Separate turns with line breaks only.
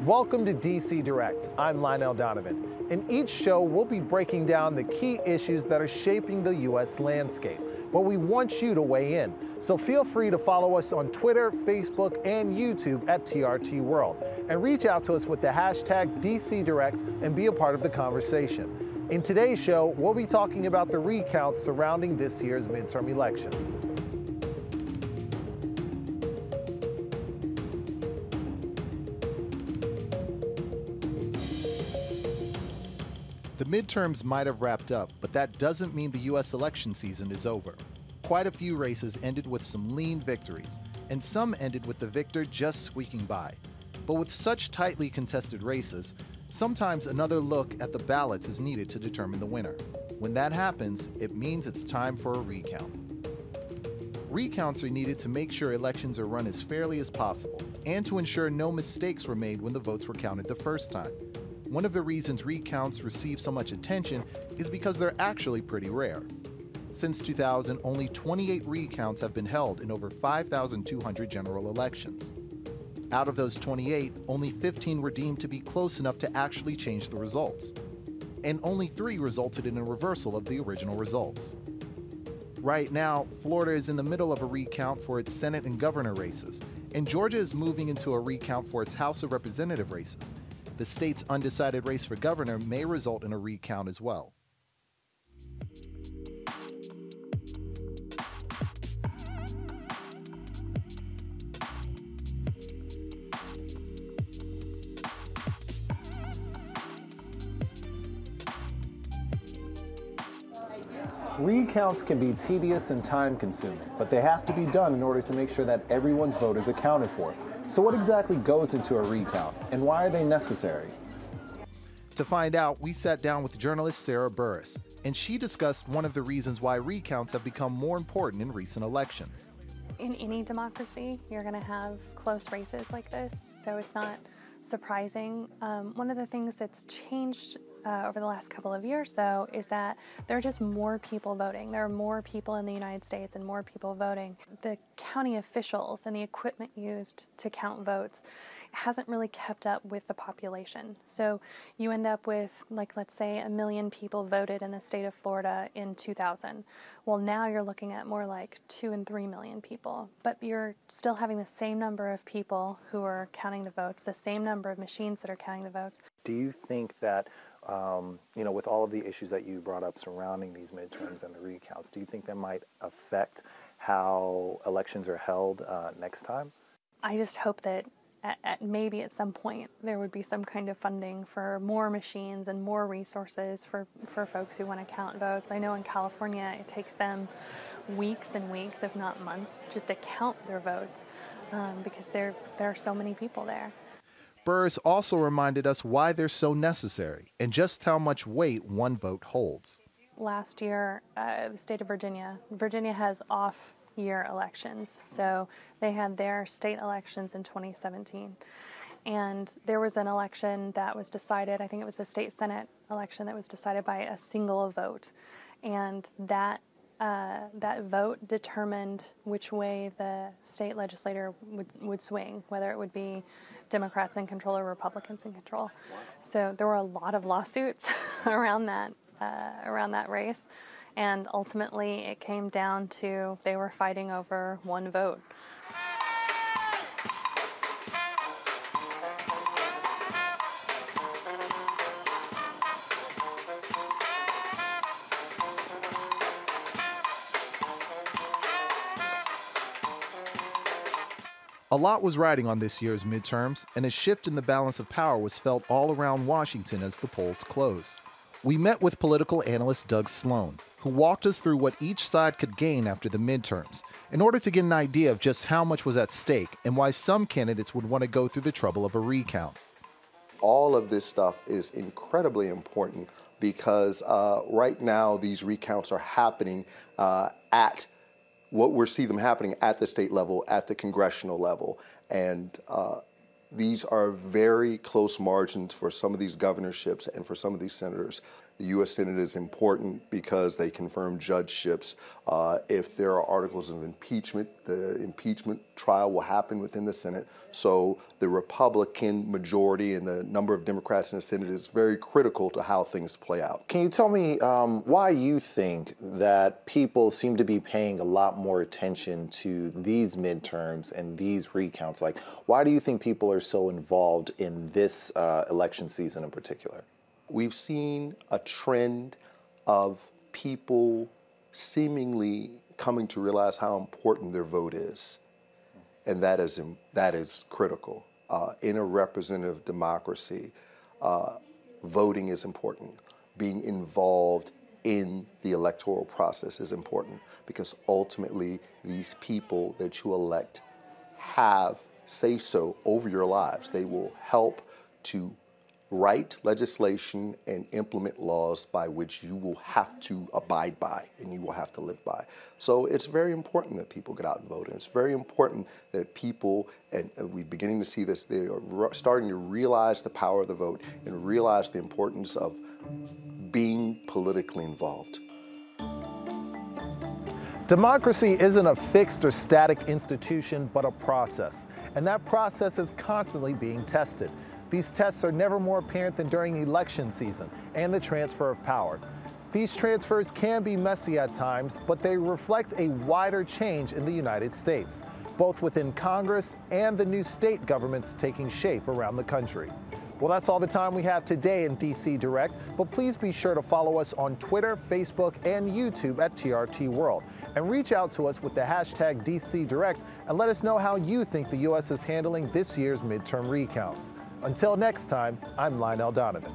Welcome to DC Direct. I'm Lionel Donovan. In each show, we'll be breaking down the key issues that are shaping the U.S. landscape. But we want you to weigh in. So feel free to follow us on Twitter, Facebook, and YouTube at TRT World. And reach out to us with the hashtag DC Direct and be a part of the conversation. In today's show, we'll be talking about the recounts surrounding this year's midterm elections. The midterms might have wrapped up, but that doesn't mean the U.S. election season is over. Quite a few races ended with some lean victories, and some ended with the victor just squeaking by. But with such tightly contested races, sometimes another look at the ballots is needed to determine the winner. When that happens, it means it's time for a recount. Recounts are needed to make sure elections are run as fairly as possible, and to ensure no mistakes were made when the votes were counted the first time. One of the reasons recounts receive so much attention is because they're actually pretty rare. Since 2000, only 28 recounts have been held in over 5,200 general elections. Out of those 28, only 15 were deemed to be close enough to actually change the results. And only 3 resulted in a reversal of the original results. Right now, Florida is in the middle of a recount for its Senate and governor races, and Georgia is moving into a recount for its House of Representative races. The state's undecided race for governor may result in a recount as well.
Recounts can be tedious and time-consuming, but they have to be done in order to make sure that everyone's vote is accounted for. So what exactly goes into a recount, and why are they necessary?
To find out, we sat down with journalist Sarah Burris, and she discussed one of the reasons why recounts have become more important in recent elections.
In any democracy, you're going to have close races like this, so it's not surprising. One of the things that's changed over the last couple of years, though, is that there are just more people voting. There are more people in the United States and more people voting. The county officials and the equipment used to count votes hasn't really kept up with the population. So you end up with, like, let's say 1 million people voted in the state of Florida in 2000. Well, now you're looking at more like 2 and 3 million people, but you're still having the same number of people who are counting the votes, the same number of machines that are counting the votes.
Do you think that, with all of the issues that you brought up surrounding these midterms and the recounts, do you think that might affect how elections are held next time?
I just hope that maybe at some point there would be some kind of funding for more machines and more resources for folks who want to count votes. I know in California it takes them weeks and weeks, if not months, just to count their votes because there are so many people there.
Burris also reminded us why they're so necessary and just how much weight one vote holds.
Last year, the state of Virginia has off-year elections, so they had their state elections in 2017. And there was an election that was decided, I think it was the state Senate election that was decided by a single vote. And that vote determined which way the state legislator would swing, whether it would be Democrats in control or Republicans in control. So there were a lot of lawsuits around that race, and ultimately it came down to they were fighting over one vote.
A lot was riding on this year's midterms, and a shift in the balance of power was felt all around Washington as the polls closed. We met with political analyst Doug Sloan, who walked us through what each side could gain after the midterms, in order to get an idea of just how much was at stake and why some candidates would want to go through the trouble of a recount.
All of this stuff is incredibly important because right now these recounts are happening we're seeing them happening at the state level, at the congressional level. And these are very close margins for some of these governorships and for some of these senators. The U.S. Senate is important because they confirm judgeships. If there are articles of impeachment, the impeachment trial will happen within the Senate. So the Republican majority and the number of Democrats in the Senate is very critical to how things play out.
Can you tell me why you think that people seem to be paying a lot more attention to these midterms and these recounts? Like, why do you think people are so involved in this election season in particular?
We've seen a trend of people seemingly coming to realize how important their vote is, and that is critical. In a representative democracy, voting is important. Being involved in the electoral process is important because ultimately these people that you elect have say-so over your lives. They will help to write legislation and implement laws by which you will have to abide by and you will have to live by. So it's very important that people get out and vote. And it's very important that people, and we're beginning to see this, they are starting to realize the power of the vote and realize the importance of being politically involved.
Democracy isn't a fixed or static institution, but a process. And that process is constantly being tested. These tests are never more apparent than during election season and the transfer of power. These transfers can be messy at times, but they reflect a wider change in the United States, both within Congress and the new state governments taking shape around the country. Well, that's all the time we have today in DC Direct, but please be sure to follow us on Twitter, Facebook, and YouTube at TRT World, and reach out to us with the hashtag DC Direct and let us know how you think the U.S. is handling this year's midterm recounts. Until next time, I'm Lionel Donovan.